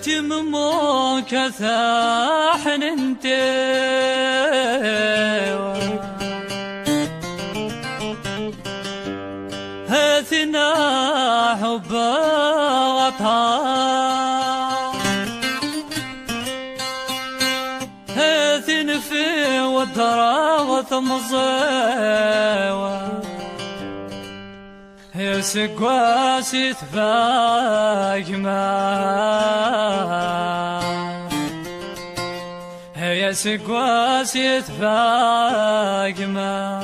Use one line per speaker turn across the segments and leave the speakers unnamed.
تممو كثاحن انت هاثنا حب غطاء هاثن في والدراغ ثمزاوة يا سقواسي تفاق ما يا سقواسي تفاق ما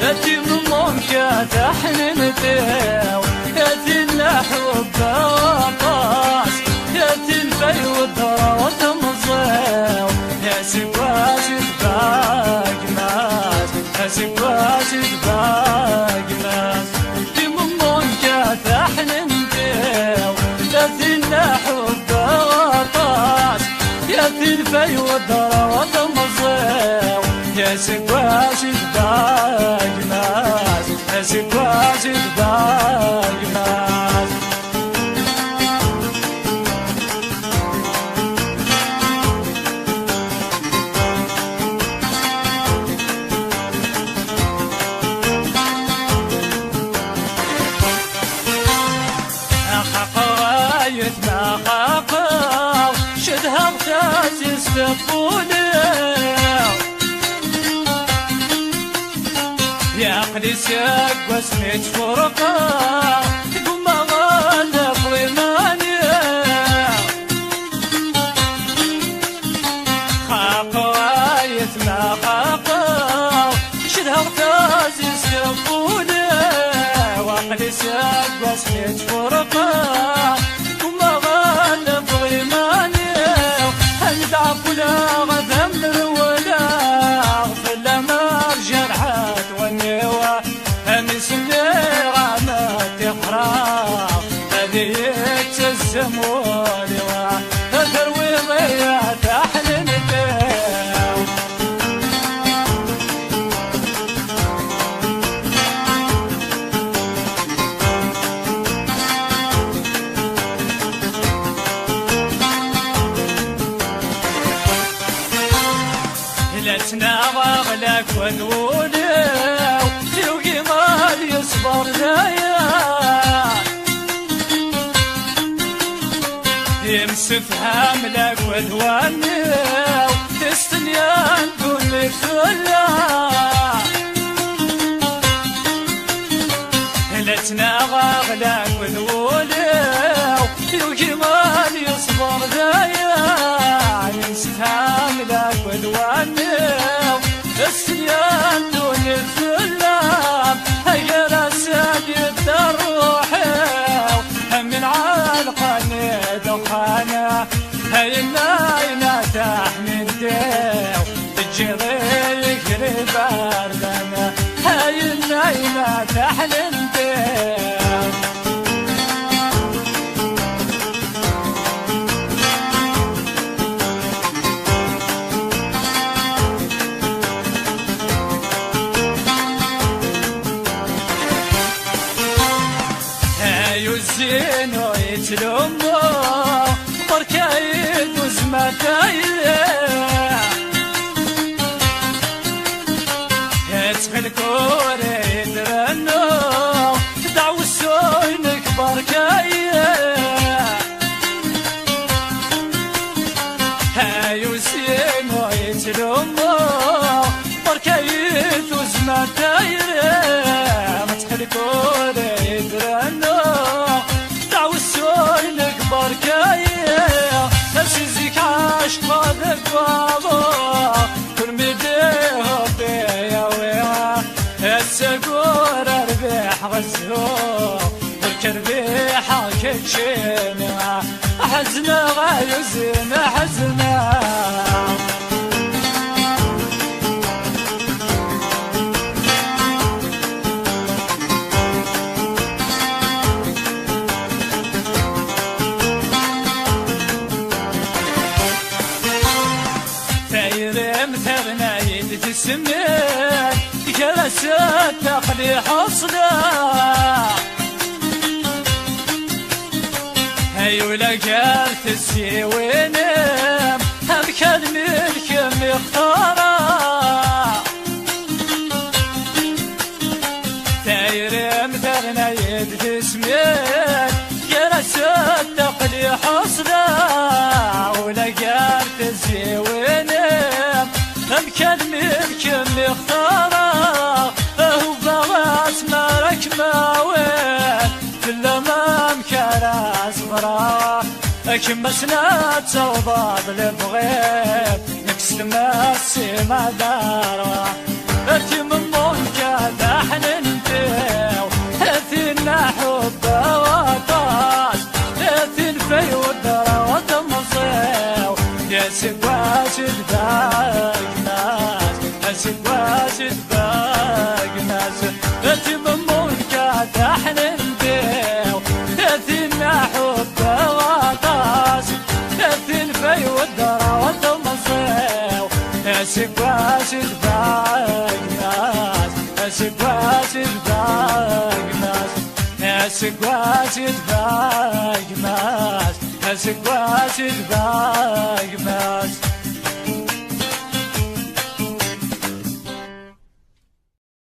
أتي من ممكن تحنن تاو أتي الحب غطاس أتي الفي والدرا وتمزاو يا سقواسي تفاق ماس يا سقواسي تفاق ماس أتي من ممكن تحنن تاو أتي الحب غطاس أتي الفي والدرا وتمزاو يا سقواسي تفاق ماس يا سقواسي تفاق ماس أخاقايت ما خاقاو شدها غتازي استفوني يا عقلي ساق وسميت فرقة تقوم ما غالب ضماني خاقايت ما خاقاو شدها غتازي استفوني وعقلي ساق وسميت فرقة تقوم ما غالب ضماني هل دعف ولا غذم ولا غفل ما رجال والنوا أمسني غامات تقرا هذه تزموني وتروي ضيعت أحلن الداو لا تناغ لك ونولي توقي مال يصبر ذايا يمسفها ملك ودواني تستنيان كل ثلا لا تناغ لك ونولي توقي مال يصبر ذايا يمسفها ملك ودواني السيان دون الثلام هيا راسك الروحي من عالقني دخانة هيا الناينة تحمل ديو الجري يجري باردنا هيا الناينة تحمل ديو يزينو يتلمو بركايد وزمتايد يدخل كوري يدرنو دعو السوينك بركايد يزينو يتلمو بركايد وزمتايد مدخل كوري يدرنو بركاية نفسيك عاشق ذكبابا كل مديه بيا ويا السقور ربيح غزو والكربيح كتشينا حزنا غايزنا حزنا مثرنا يد تسمين جلست تقلي حصنا ولا قالت السيوينم هم كان ملك مختارة داير مثلنا يد تسميت جلس التقلي حصنا ولا قالت السيوينم هم كان ملك مختارة هو بغاس مالك ماوين في الأمام كان أصغرا كما سنات صوباب البغيب نكست ماسي ما داروا ارتي من مونكا دحن انتو اثينا حب وطاس اثين في ودرا وتمصيو يا سقواش دباق ناس يا سقواش دباق ناس ارتي من مونكا دحن انتو اثينا حب وطاس اثين في ودرا وتمصيو يا سقواش دباق ناس يا سقواش دباق ناس يا سقواش دباق ناس يا سقواش دباق ناس